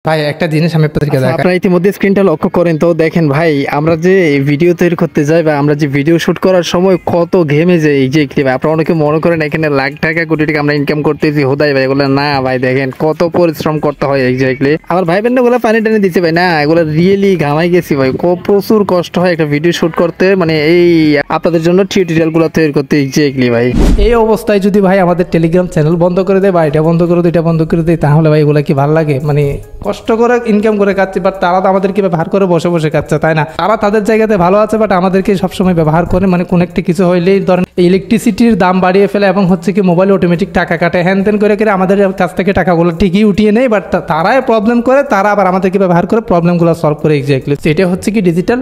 ভাই একটা জিনিস আমি আপনাদেরকে দেখাই। আপনারা ইতিমধ্যে স্ক্রিনটা লক্ষ্য করেন তো দেখেন ভাই, আমরা যে ভিডিও তৈরি করতে যাই বা আমরা যে ভিডিও শুট করার সময় কত ঘেমে যাই এই যে ক্লিপ। আপনারা অনেকে মনে করেন এখানে লাখ টাকা কোটি টাকা আমরা ইনকাম করতেছি হোদাই ভাই, এগুলো না ভাই। দেখেন কত পরিশ্রম করতে হয় এক্স্যাক্টলি। আমার ভাই বোন গুলো পানি টানি দিচ্ছে ভাই, না এগুলো রিয়েলি ঘামাই গেছি ভাই। প্রচুর কষ্ট হয় একটা ভিডিও শুট করতে, মানে এই আপনাদের জন্য টিউটোরিয়াল গুলো তৈরি করতে এক্স্যাক্টলি ভাই। এই অবস্থায় যদি ভাই আমাদের টেলিগ্রাম চ্যানেল বন্ধ করে দেয় বা এটা বন্ধ করে দেয় এটা বন্ধ করে দেয়, তাহলে ভাই এগুলো কি ভালো লাগে? মানে কষ্ট করে ইনকাম করে খাচ্ছে, বাট তারা তো আমাদেরকে ব্যবহার করে বসে বসে খাচ্ছে, তাই না? তারা তাদের জায়গাতে ভালো আছে, বাট আমাদেরকে সবসময় ব্যবহার করে। মানে কোনো একটা কিছু হইলেই ধরেন ইলেকট্রিসিটির দাম বাড়িয়ে ফেলে এবং হচ্ছে কি মোবাইল অটোমেটিক টাকা কাটে, হ্যান ত্যান করে আমাদের কাছ থেকে টাকাগুলো ঠিকই উঠিয়ে নেয়, বাট তারাই প্রবলেম করে, তারা আবার আমাদেরকে ব্যবহার করে প্রবলেমগুলো সলভ করে এক্স্যাক্টলি। সেটা হচ্ছে কি ডিজিটাল।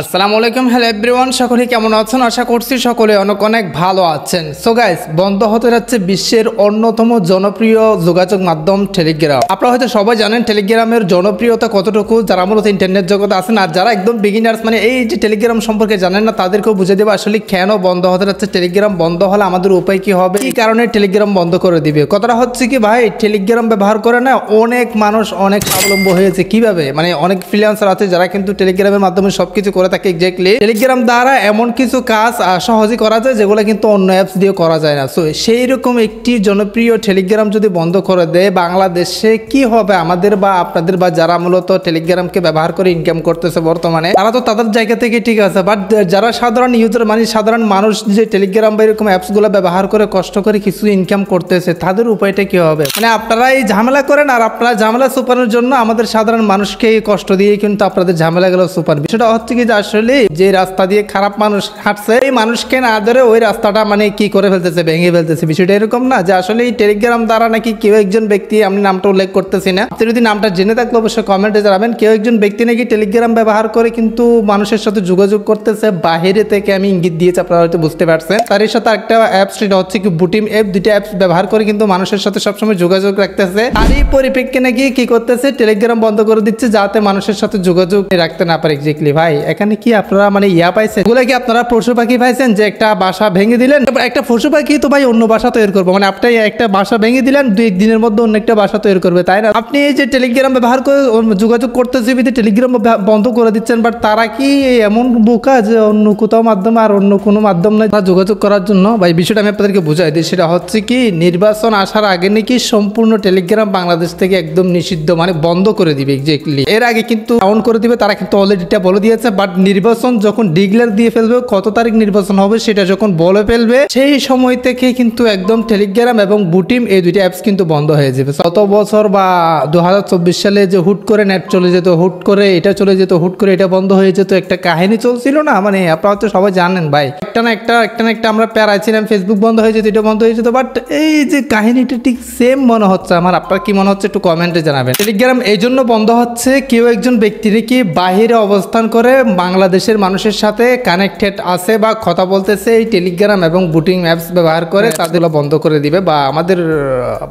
আসসালামু আলাইকুম, হ্যালো এভরিওয়ান, সকলে কেমন আছেন? আশা করছি সকলে অনেক অনেক ভালো আছেন। সো গাইস, বন্ধ হতে যাচ্ছে বিশ্বের অন্যতম জনপ্রিয় যোগাযোগ মাধ্যম টেলিগ্রাম। আপনারা হয়তো সবাই জানেন টেলিগ্রামের জনপ্রিয়তা কতটুকু, যারা মূলত ইন্টারনেট জগতে আছেন। আর যারা একদম বিগিনার্স, মানে এই যে টেলিগ্রাম সম্পর্কে জানেন না, তাদেরকেও বুঝে দেবো আসলে কেন বন্ধ হতে যাচ্ছে টেলিগ্রাম। বন্ধ হলে আমাদের উপায় কি হবে, কি কারণে টেলিগ্রাম বন্ধ করে দিবে। কথাটা হচ্ছে কি ভাই, টেলিগ্রাম ব্যবহার করে না অনেক মানুষ অনেক স্বাবলম্বী হয়েছে। কিভাবে? মানে অনেক ফ্রিল্যান্সার আছে যারা কিন্তু টেলিগ্রামের মাধ্যমে সবকিছু করে থাকে এক্স্যাক্টলি। টেলিগ্রাম দ্বারা এমন কিছু কাজ সহজেই করা যায় যেগুলো কিন্তু অন্য অ্যাপস দিয়ে করা যায় না। সো সেই রকম একটি জনপ্রিয় টেলিগ্রাম যদি বন্ধ করে দেয় বাংলাদেশে, কি হবে আমাদের বা আপনাদের বা যারা মূলত টেলিগ্রামকে ব্যবহার করে ইনকাম করতেছে বর্তমানে, তারা তো তাদের জায়গা থেকে ঠিক আছে, বাট যারা সাধারণ ইউজার, মানে সাধারণ মানুষ যে টেলিগ্রাম বা এরকম অ্যাপসগুলো ব্যবহার করে কষ্ট করে কিছু ইনকাম করতেছে, তাদের উপায়টা কি হবে? মানে আপনারা এই ঝামেলা করেন, আর আপনারা ঝামেলা সুপানোর জন্য আমাদের সাধারণ মানুষকে কষ্ট দিয়ে কিন্তু আপনাদের ঝামেলাগুলো সুপান। বিষয়টা হচ্ছে কি যে আসলে যে রাস্তা দিয়ে খারাপ মানুষ হাঁটছে, এই মানুষকে না ধরে ওই রাস্তাটা মানে কি করে ফেলতেছে, ভেঙে ফেলতেছে। বিষয়টা এরকম না যে আসলে এই টেলিগ্রাম দ্বারা নাকি কেউ একজন ব্যক্তি, আমি নামটা উল্লেখ করতেছি না, আপনি যদি নামটা জেনে থাকলে অবশ্যই কমেন্টে জানাবেন, কেউ একজন ব্যক্তি নাকি টেলিগ্রাম ব্যবহার করে কিন্তু মানুষের সাথে যোগাযোগ করতেছে বাহিরে থেকে। আমি ইঙ্গিত দিয়েছি, আপনারা হয়তো বুঝতে পারছেন। তার সাথে একটা অ্যাপস, সেটা হচ্ছে কি বুটিম অ্যাপ। দুইটা অ্যাপস ব্যবহার করে কিন্তু মানুষের সাথে সবসময় যোগাযোগ রাখতেছে। আর এই পরিপ্রেক্ষিতে নাকি কি করতেছে, টেলিগ্রাম বন্ধ করে দিচ্ছে যাতে মানুষের সাথে যোগাযোগ রাখতে না পারে এক্স্যাক্টলি। ভাই এখানে কি আপনারা মানে ইয়া পাইছেন? এগুলো কি আপনারা পশু পাখি পাইছেন যে একটা বাসা ভেঙে দিলেন? একটা পশু পাখি তো ভাই অন্য বাসা তৈরি করবো, মানে আপনি একটা বাসা ভেঙে দিলেন, 2-1 দিনের মধ্যে অন্য একটা বাসা তৈরি করবে, তাই না? আপনি এই যে টেলিগ্রাম ব্যবহার করে যোগাযোগ করতেছে, টেলিগ্রাম বন্ধ করে দিচ্ছেন, বাট তারা কি এমন বোকা যে অন্য কোথাও মাধ্যম আর অন্য কোনো মাধ্যম নাই তারা যোগাযোগ করার জন্য? ভাই বিষয়টা আমি আপনাদেরকে বুঝাই দিই। সেটা হচ্ছে কি, নির্বাচন আসার আগে নাকি সম্পূর্ণ টেলিগ্রাম বাংলাদেশ থেকে একদম নিষিদ্ধ, মানে বন্ধ করে দিবে এক্স্যাক্টলি। এর আগে কিন্তু অন করে দিবে, তারা কিন্তু অলরেডি এটা বলে দিয়েছে। বাট নির্বাচন যখন ডিক্লেয়ার দিয়ে ফেলবে, কত তারিখ নির্বাচন হবে সেটা যখন বলে ফেলবে, সেই সময় থেকে কিন্তু একদম টেলিগ্রাম এবং বুটিম এই দুইটা অ্যাপস কিন্তু বন্ধ হয়ে যাবে। গত বছর বা 2024 সালে যে হুট করে নেট চলে যেত, হুট করে এটা চলে যেত, হুট করে এটা বন্ধ হয়ে যেত, একটা কাহিনী চলছিল না? মানে আপনারা তো সবাই জানেন ভাই, একটা না একটা আমরা প্যারায় ছিলাম, ফেসবুক বন্ধ হয়ে যেত, এটা বন্ধ হয়ে যেত। বাট এই যে কাহিনীটা ঠিক সেম মনে হচ্ছে আমার। আপনার কি মনে হচ্ছে একটু কমেন্টে জানাবেন। টেলিগ্রাম এই জন্য বন্ধ হচ্ছে, কেউ একজন ব্যক্তি নাকি বাহিরে অবস্থান করে বাংলাদেশের মানুষের সাথে কানেক্টেড আছে বা কথা বলতেছে এই টেলিগ্রাম এবং বুটিং অ্যাপস ব্যবহার করে, তাদের বন্ধ করে দিবে বা আমাদের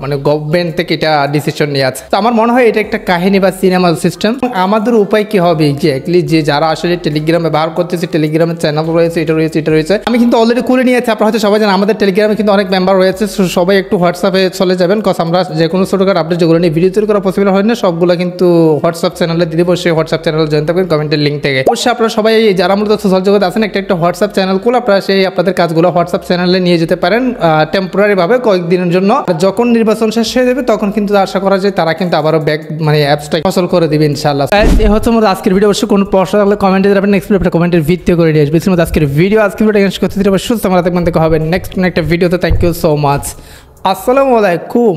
মানে গভর্নমেন্ট থেকে এটা ডিসিশন নিয়ে আছে। তো আমার মনে হয় এটা একটা কাহিনী বা সিনেমা সিস্টেম। আমাদের উপায় কি হবে এক্স্যাক্টলি, যে যারা আসলে টেলিগ্রাম ব্যবহার করতেছে, টেলিগ্রামের চ্যানেল রয়েছে, এটা রয়েছে, আমি কিন্তু অলরেডি খুলে নিয়েছি। আপনারা হয়তো সবাই জানেন আমাদের টেলিগ্রামে কিন্তু অনেক মেম্বার রয়েছে। সবাই একটু হোয়াটসঅ্যাপে চলে যাবেন, কজ আমরা যে কোনো ছোটখাটো আপডেট যেগুলো নিয়ে ভিডিও তৈরি করা পসিবল হয় না, সবগুলো কিন্তু হোয়াটসঅ্যাপ চ্যানেলে দিয়ে দেবো। সেই হোয়াটসঅ্যাপ চ্যানেল জয়েন থাকবেন কমেন্টের লিঙ্ক থেকে। অবশ্যই আপনারা সবাই যারা মূলত সোশ্যাল জগতে আছেন, একটা হোয়াটসঅ্যাপ চ্যানেল খুলে আপনারা সেই আপনাদের কাজগুলো হোয়াটসঅ্যাপ চ্যানেলে নিয়ে যেতে পারেন টেম্পোরারি ভাবে কয়েকদিনের জন্য। যখন নির্বাচন শেষ হয়ে যাবে তখন কিন্তু আশা করা যায় তারা কিন্তু আবারও ব্যাক মানে অ্যাপসটা ফসল করে দিবে ইনশাআল্লাহ। এই হচ্ছে আমাদের আজকের ভিডিও। অবশ্যই কোনো প্রশ্ন থাকলে কমেন্টে জানাবেন, নেক্সট ভিডিও কমেন্টের ভিত্তি করে নিয়ে আসবে। আজকের ভিডিও শেষ করতে দিতে সুস্থ আমরা দেখবেন, দেখা হবে নেক্সট একটা ভিডিওতে। Thank you so much. আসসালামু আলাইকুম।